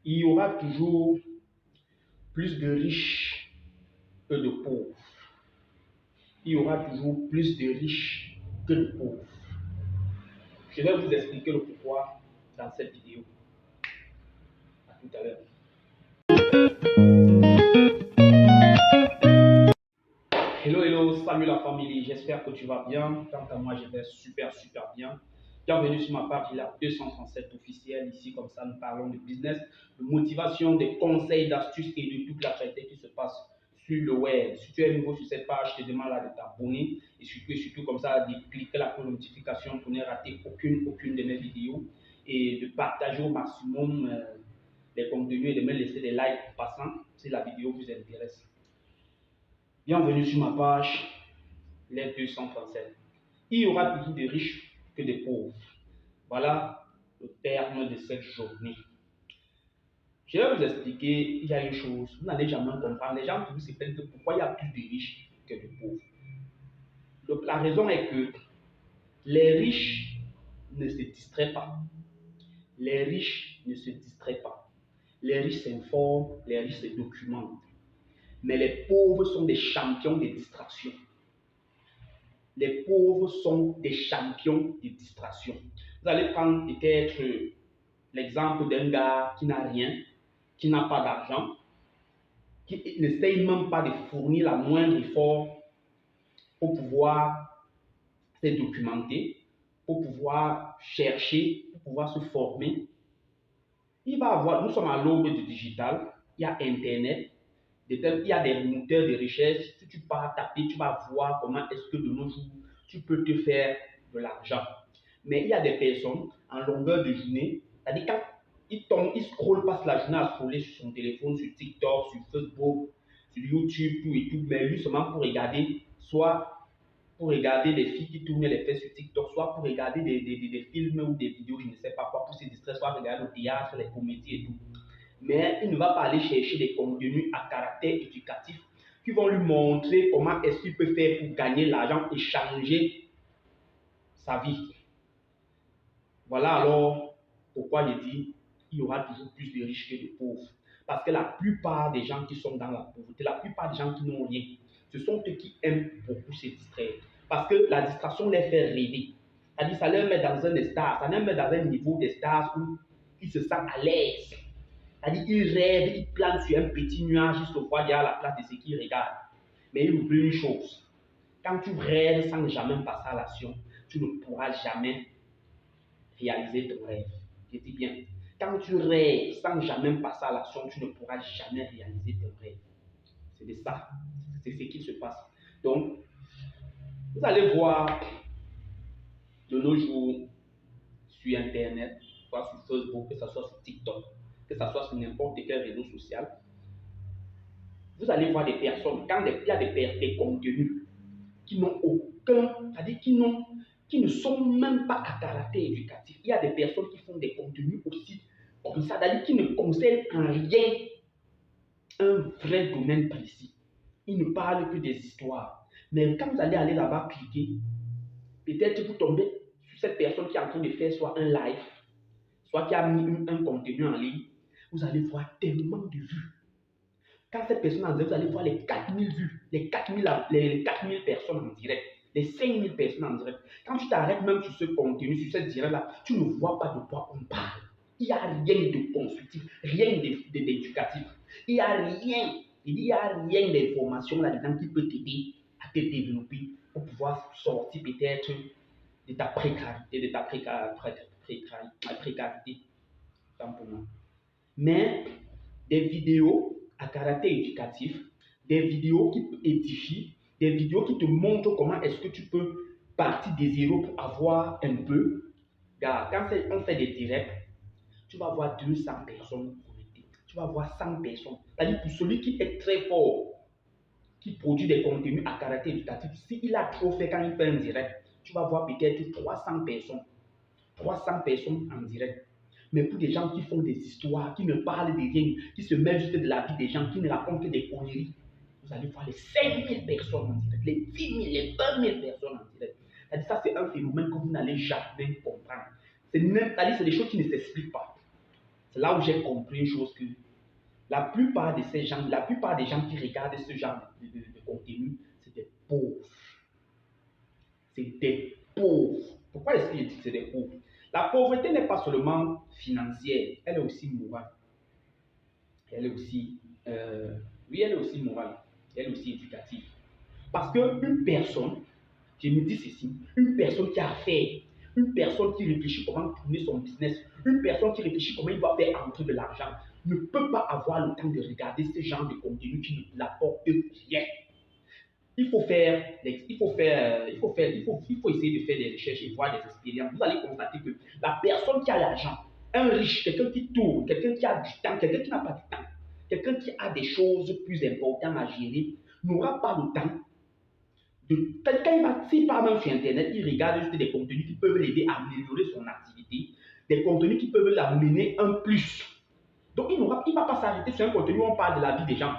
Il y aura toujours plus de riches que de pauvres. Il y aura toujours plus de riches que de pauvres. Je vais vous expliquer le pourquoi dans cette vidéo. À tout à l'heure. Hello, hello, salut la famille, j'espère que tu vas bien. Quant à moi, je vais super bien. Bienvenue sur ma page, la 237 officielle. Ici, comme ça, nous parlons de business, de motivation, de conseils, d'astuces et de toute l'actualité qui se passe sur le web. Si tu es nouveau sur cette page, je te demande de t'abonner et surtout comme ça, de cliquer la cloche de notification pour ne rater aucune de mes vidéos et de partager au maximum les contenus et de me laisser des likes en passant si la vidéo vous intéresse. Bienvenue sur ma page, les 237. Il y aura plus de riches que de pauvres. Voilà le terme de cette journée. Je vais vous expliquer, il y a une chose, vous n'allez jamais comprendre. Les gens se plaignent de pourquoi il y a plus de riches que de pauvres. Donc, la raison est que les riches ne se distraient pas. Les riches ne se distraient pas. Les riches s'informent, les riches se documentent. Mais les pauvres sont des champions des distractions. Les pauvres sont des champions de distraction. Vous allez prendre peut-être l'exemple d'un gars qui n'a rien, qui n'a pas d'argent, qui n'essaye même pas de fournir la moindre effort pour pouvoir se documenter, pour pouvoir chercher, pour pouvoir se former. Il va avoir, nous sommes à l'aube du digital, il y a Internet, il y a des moteurs de recherche. Si tu pars taper, tu vas voir comment est-ce que de nos jours, tu peux te faire de l'argent. Mais il y a des personnes en longueur de journée, c'est-à-dire quand ils scrollent, passent la journée à scroller sur son téléphone, sur TikTok, sur Facebook, sur YouTube, tout et tout, mais lui seulement pour regarder, soit pour regarder des filles qui tournent les fesses sur TikTok, soit pour regarder des films ou des vidéos, je ne sais pas quoi, pour se distraire, soit regarder le théâtre, les comédies et tout. Mais il ne va pas aller chercher des contenus à caractère éducatif qui vont lui montrer comment est-ce qu'il peut faire pour gagner l'argent et changer sa vie. Voilà alors pourquoi je dis qu'il y aura toujours plus de riches que de pauvres. Parce que la plupart des gens qui sont dans la pauvreté, la plupart des gens qui n'ont rien, ce sont eux qui aiment beaucoup se distraire. Parce que la distraction les fait rêver. C'est-à-dire ça les met dans un stade, ça les met dans un niveau de stade où ils se sentent à l'aise. C'est-à-dire qu'ils rêvent, ils planent sur un petit nuage, ils se voient derrière la place de ce qu'ils regardent. Mais ils oublient une chose. Quand tu rêves sans jamais passer à l'action, tu ne pourras jamais réaliser ton rêve. Je dis bien, quand tu rêves sans jamais passer à l'action, tu ne pourras jamais réaliser ton rêve. C'est de ça, c'est ce qui se passe. Donc, vous allez voir de nos jours sur Internet, soit sur Facebook, que ce soit sur TikTok, que ce soit sur n'importe quel réseau social, vous allez voir des personnes, quand il y a des contenus qui n'ont aucun, c'est-à-dire qui ne sont même pas à caractère éducatif. Il y a des personnes qui font des contenus aussi comme ça, c'est-à-dire qui ne concernent en rien un vrai domaine précis. Ils ne parlent que des histoires. Mais quand vous allez aller là-bas cliquer, peut-être vous tombez sur cette personne qui est en train de faire soit un live, soit qui a mis un contenu en ligne, vous allez voir tellement de vues. Quand cette personne en direct, vous allez voir les 4000 vues, les 4000 personnes en direct, les 5000 personnes en direct. Quand tu t'arrêtes même sur ce contenu, sur cette direct-là, tu ne vois pas de quoi on parle. Il n'y a rien de constructif, rien d'éducatif. Il n'y a rien, il n'y a rien d'information là-dedans qui peut t'aider à te développer pour pouvoir sortir peut-être de ta précarité, précarité. Tant pour moi. Mais des vidéos à caractère éducatif, des vidéos qui édifient, des vidéos qui te montrent comment est-ce que tu peux partir des zéros pour avoir un peu. Regarde, quand on fait des directs, tu vas voir 200 personnes connectées. Tu vas voir 100 personnes. C'est-à-dire pour celui qui est très fort, qui produit des contenus à caractère éducatif, s'il a trop fait quand il fait un direct, tu vas voir peut-être 300 personnes. 300 personnes en direct. Mais pour des gens qui font des histoires, qui ne parlent de rien, qui se mêlent juste de la vie des gens, qui ne racontent que des conneries, vous allez voir les 5000 personnes en direct, les 10 000, les 20 000 personnes en direct. C'est-à-dire ça, c'est un phénomène que vous n'allez jamais comprendre. C'est des choses qui ne s'expliquent pas. C'est là où j'ai compris une chose que la plupart de ces gens, la plupart des gens qui regardent ce genre de contenu, c'est des pauvres. C'est des pauvres. Pourquoi est-ce que je dis que c'est des pauvres? La pauvreté n'est pas seulement financière, elle est aussi morale. Elle est aussi, oui, elle est aussi morale. Elle est aussi éducative. Parce qu'une personne, je me dis ceci, une personne qui a affaire, une personne qui réfléchit comment tourner son business, une personne qui réfléchit comment il doit faire entrer de l'argent, ne peut pas avoir le temps de regarder ce genre de contenu qui ne l'apporte rien. Il faut essayer de faire des recherches et voir des expériences. Vous allez constater que la personne qui a l'argent, un riche, quelqu'un qui tourne, quelqu'un qui a du temps, quelqu'un qui n'a pas de temps, quelqu'un qui a des choses plus importantes à gérer, n'aura pas le temps de. Quelqu'un, s'il part même sur Internet, il regarde juste des contenus qui peuvent l'aider à améliorer son activité, des contenus qui peuvent l'amener un plus. Donc, il ne va pas s'arrêter sur un contenu où on parle de la vie des gens.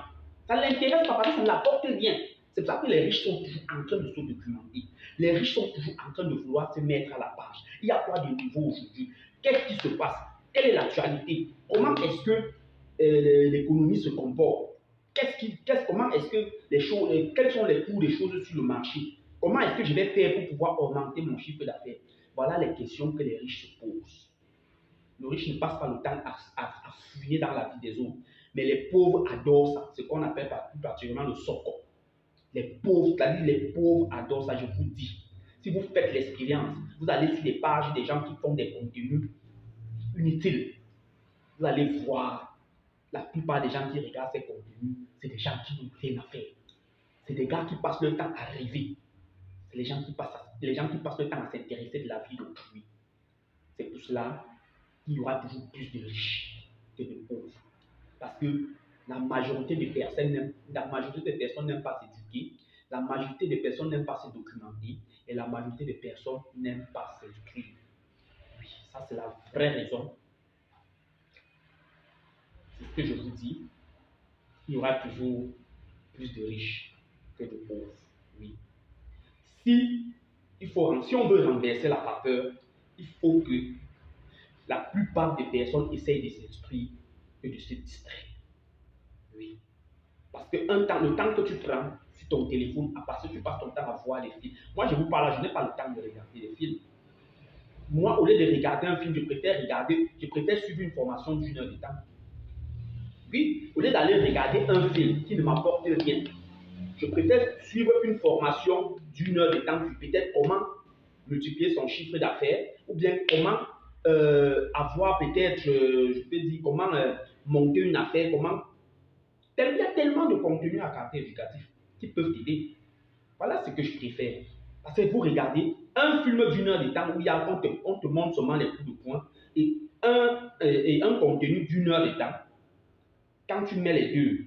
Ça ne l'intéresse pas parce que ça ne l'apporte rien. C'est pour ça que les riches sont toujours en train de se documenter. Les riches sont toujours en train de vouloir se mettre à la page. Il y a quoi de nouveau aujourd'hui? Qu'est-ce qui se passe? Quelle est l'actualité? Comment est-ce que l'économie se comporte? Comment est-ce que les choses, quels sont les coûts des choses sur le marché? Comment est-ce que je vais faire pour pouvoir augmenter mon chiffre d'affaires? Voilà les questions que les riches se posent. Le riche ne passe pas le temps à fouiner dans la vie des autres. Mais les pauvres adorent ça, ce qu'on appelle plus particulièrement le soko. Les pauvres, c'est-à-dire les pauvres adorent ça, je vous dis. Si vous faites l'expérience, vous allez sur les pages des gens qui font des contenus inutiles. Vous allez voir la plupart des gens qui regardent ces contenus, c'est des gens qui n'ont rien à faire. C'est des gars qui passent leur temps à rêver. C'est les gens qui passent leur temps à s'intéresser de la vie d'autrui. C'est pour cela qu'il y aura toujours plus de riches que de pauvres. Parce que la majorité des personnes n'aiment pas s'éduquer, la majorité des personnes n'aiment pas se documenter, et la majorité des personnes n'aiment pas s'instruire. Oui, ça c'est la vraie raison. C'est ce que je vous dis. Il y aura toujours plus de riches que de pauvres. Oui. Si on veut renverser la vapeur, il faut que la plupart des personnes essayent de s'instruire et de se distraire. Oui. Parce que le temps que tu prends sur ton téléphone, parce que tu passes ton temps à voir les films. Moi, je vous parle là, je n'ai pas le temps de regarder les films. Moi, au lieu de regarder un film, je préfère suivre une formation d'une heure de temps. Oui, au lieu d'aller regarder un film qui ne m'apporte rien, je préfère suivre une formation d'une heure de temps sur peut-être comment multiplier son chiffre d'affaires ou bien comment avoir peut-être, je peux dire, comment monter une affaire, il y a tellement de contenus à caractère éducatif qui peuvent t'aider. Voilà ce que je préfère. Parce que vous regardez un film d'une heure de temps où on te montre seulement les coups de poing et un contenu d'une heure de temps. Quand tu mets les deux,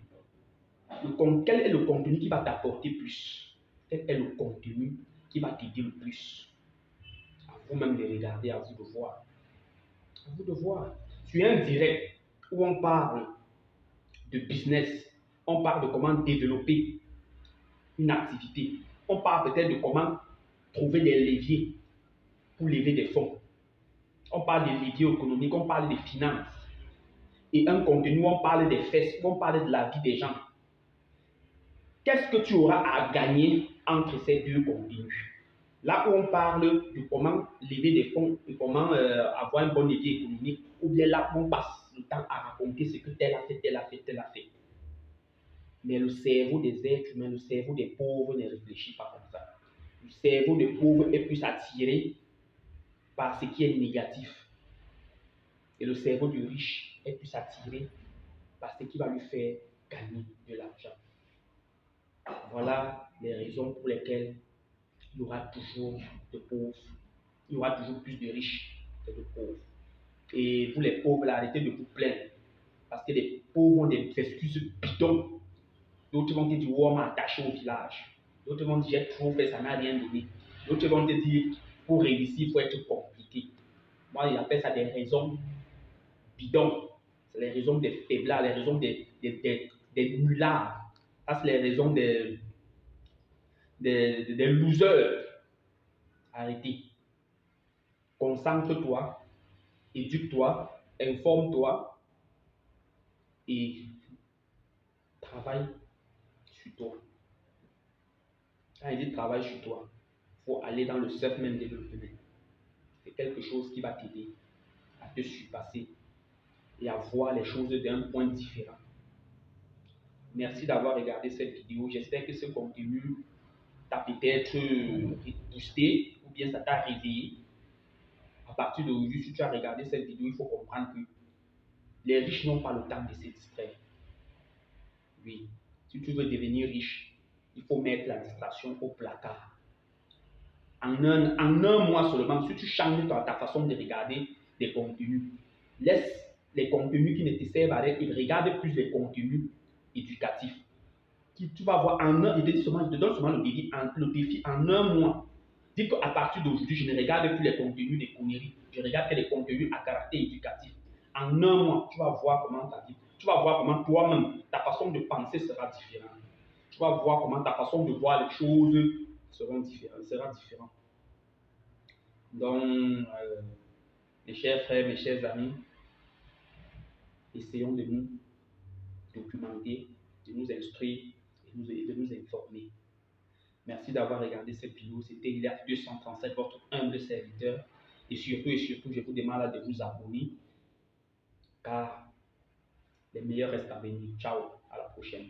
quel est le contenu qui va t'apporter plus? Quel est le contenu qui va t'aider le plus? À vous-même de regarder, à vous de voir. À vous de voir. Sur un direct où on parle de business, on parle de comment développer une activité, on parle peut-être de comment trouver des leviers pour lever des fonds. On parle des leviers économiques, on parle des finances. Et un contenu où on parle des fesses, où on parle de la vie des gens. Qu'est-ce que tu auras à gagner entre ces deux contenus? Là où on parle de comment lever des fonds et comment avoir un bon levier économique, ou bien là où on passe le temps à raconter ce que tel a fait, tel a fait, tel a fait. Mais le cerveau des êtres humains, le cerveau des pauvres ne réfléchit pas comme ça. Le cerveau des pauvres est plus attiré par ce qui est négatif. Et le cerveau du riche est plus attiré par ce qui va lui faire gagner de l'argent. Voilà les raisons pour lesquelles il y aura toujours de pauvres. Il y aura toujours plus de riches que de pauvres. Et vous les pauvres, là, arrêtez de vous plaindre. Parce que les pauvres ont des excuses bidons. D'autres vont te dire, oh, on m'a attaché au village. D'autres vont dire, j'ai trop fait, ça n'a rien donné. D'autres vont te dire, pour réussir, il faut être compliqué. Moi, j'appelle ça des raisons bidons. C'est les raisons des faiblards, les raisons des nullards. Ça, c'est les raisons des losers. Arrêtez. Concentre-toi, éduque-toi, informe-toi, et travaille sur toi. Quand il dit travaille sur toi, il faut aller dans le self-même développement. C'est quelque chose qui va t'aider à te surpasser et à voir les choses d'un point différent. Merci d'avoir regardé cette vidéo. J'espère que ce contenu t'a peut-être boosté ou bien ça t'a réveillé. À partir d'aujourd'hui, si tu as regardé cette vidéo, il faut comprendre que les riches n'ont pas le temps de se distraire. Oui, si tu veux devenir riche, il faut mettre la distraction au placard. En un mois seulement, si tu changes ta façon de regarder des contenus, laisse les contenus qui ne te servent à rien et regarde plus les contenus éducatifs. Tu vas voir en un, je te donne seulement le défi en un mois. Dis qu'à partir d'aujourd'hui, je ne regarde plus les contenus des conneries, je regarde que les contenus à caractère éducatif. En un mois, tu vas voir comment ta vie, tu vas voir comment toi-même, ta façon de penser sera différente. Tu vas voir comment ta façon de voir les choses sera différente. Donc, mes chers frères, mes chers amis, essayons de nous documenter, de nous instruire et de nous informer. Merci d'avoir regardé cette vidéo. C'était Elias 237, votre humble serviteur. Et surtout, je vous demande de vous abonner car les meilleurs restent à venir. Ciao, à la prochaine.